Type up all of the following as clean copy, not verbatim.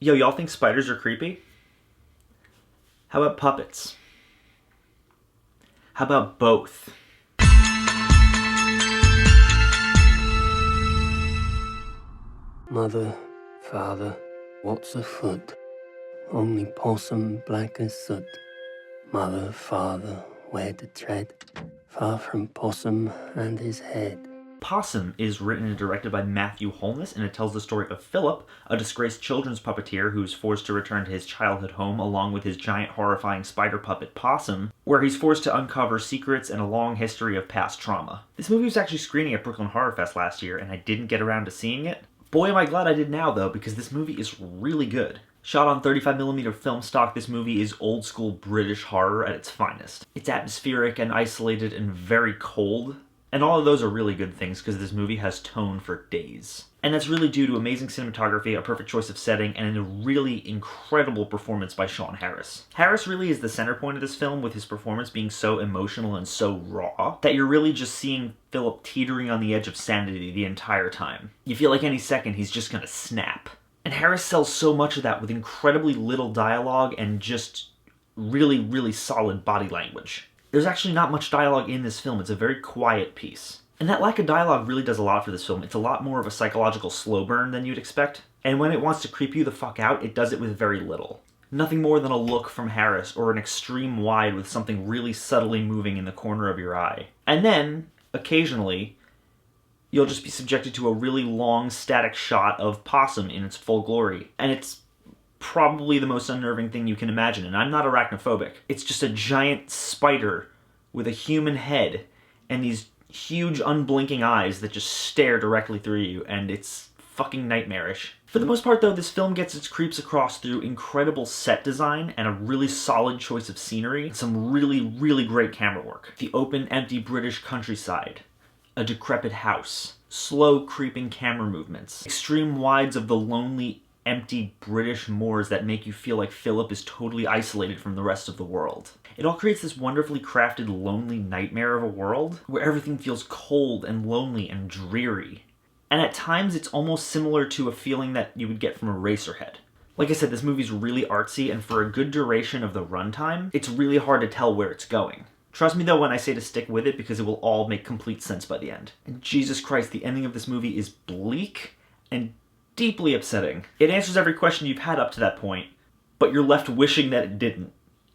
Yo, y'all think spiders are creepy? How about puppets? How about both? Mother, father, what's afoot? Only Possum black as soot. Mother, father, where to tread? Far from Possum and his head. Possum is written and directed by Matthew Holness, and it tells the story of Philip, a disgraced children's puppeteer who's forced to return to his childhood home along with his giant horrifying spider puppet Possum, where he's forced to uncover secrets and a long history of past trauma. This movie was actually screening at Brooklyn Horror Fest last year, and I didn't get around to seeing it. Boy, am I glad I did now, though, because this movie is really good. Shot on 35mm film stock, this movie is old school British horror at its finest. It's atmospheric and isolated and very cold, and all of those are really good things because this movie has tone for days. And that's really due to amazing cinematography, a perfect choice of setting, and a really incredible performance by Sean Harris. Harris really is the center point of this film, with his performance being so emotional and so raw that you're really just seeing Philip teetering on the edge of sanity the entire time. You feel like any second he's just gonna snap. And Harris sells so much of that with incredibly little dialogue and just really, really solid body language. There's actually not much dialogue in this film. It's a very quiet piece. And that lack of dialogue really does a lot for this film. It's a lot more of a psychological slow burn than you'd expect. And when it wants to creep you the fuck out, it does it with very little. Nothing more than a look from Harris or an extreme wide with something really subtly moving in the corner of your eye. And then, occasionally, you'll just be subjected to a really long static shot of Possum in its full glory. And it's probably the most unnerving thing you can imagine, and I'm not arachnophobic. It's just a giant spider with a human head and these huge unblinking eyes that just stare directly through you, and it's fucking nightmarish. For the most part, though, this film gets its creeps across through incredible set design and a really solid choice of scenery, and some really, really great camera work. The open, empty British countryside, a decrepit house, slow creeping camera movements, extreme wides of the lonely, empty British moors that make you feel like Philip is totally isolated from the rest of the world. It all creates this wonderfully crafted, lonely nightmare of a world where everything feels cold and lonely and dreary. And at times it's almost similar to a feeling that you would get from Eraserhead. Like I said, this movie's really artsy, and for a good duration of the runtime, it's really hard to tell where it's going. Trust me though when I say to stick with it, because it will all make complete sense by the end. And Jesus Christ, the ending of this movie is bleak and deeply upsetting. It answers every question you've had up to that point, but you're left wishing that it didn't,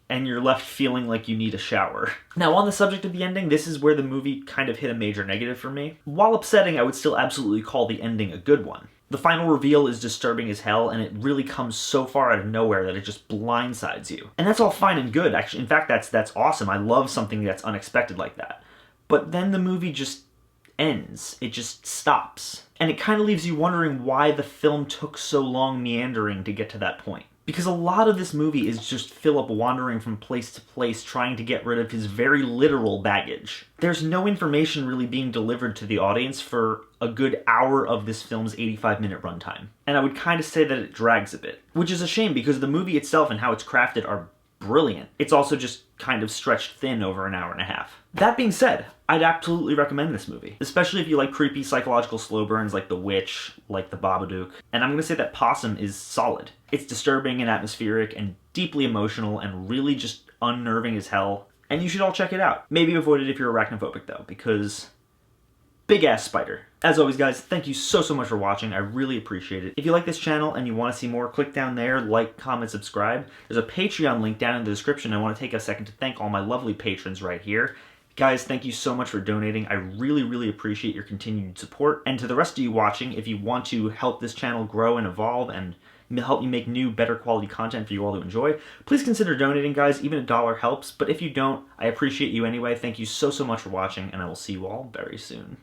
and you're left feeling like you need a shower. Now, on the subject of the ending, this is where the movie kind of hit a major negative for me. While upsetting, I would still absolutely call the ending a good one. The final reveal is disturbing as hell, and it really comes so far out of nowhere that it just blindsides you. And that's all fine and good, actually. In fact, that's awesome. I love something that's unexpected like that. But then the movie just ends. It just stops. And it kind of leaves you wondering why the film took so long meandering to get to that point. Because a lot of this movie is just Philip wandering from place to place trying to get rid of his very literal baggage. There's no information really being delivered to the audience for a good hour of this film's 85-minute runtime. And I would kind of say that it drags a bit. Which is a shame because the movie itself and how it's crafted are brilliant. It's also just kind of stretched thin over an hour and a half. That being said, I'd absolutely recommend this movie, especially if you like creepy psychological slow burns like The Witch, like The Babadook, and I'm going to say that Possum is solid. It's disturbing and atmospheric and deeply emotional and really just unnerving as hell, and you should all check it out. Maybe avoid it if you're arachnophobic though, because big-ass spider. As always, guys, thank you so much for watching. I really appreciate it. If you like this channel and you want to see more, click down there, like, comment, subscribe. There's a Patreon link down in the description. I want to take a second to thank all my lovely patrons right here. Guys, thank you so much for donating. I really, really appreciate your continued support. And to the rest of you watching, if you want to help this channel grow and evolve and help me make new, better quality content for you all to enjoy, please consider donating, guys. Even $1 helps. But if you don't, I appreciate you anyway. Thank you so much for watching, and I will see you all very soon.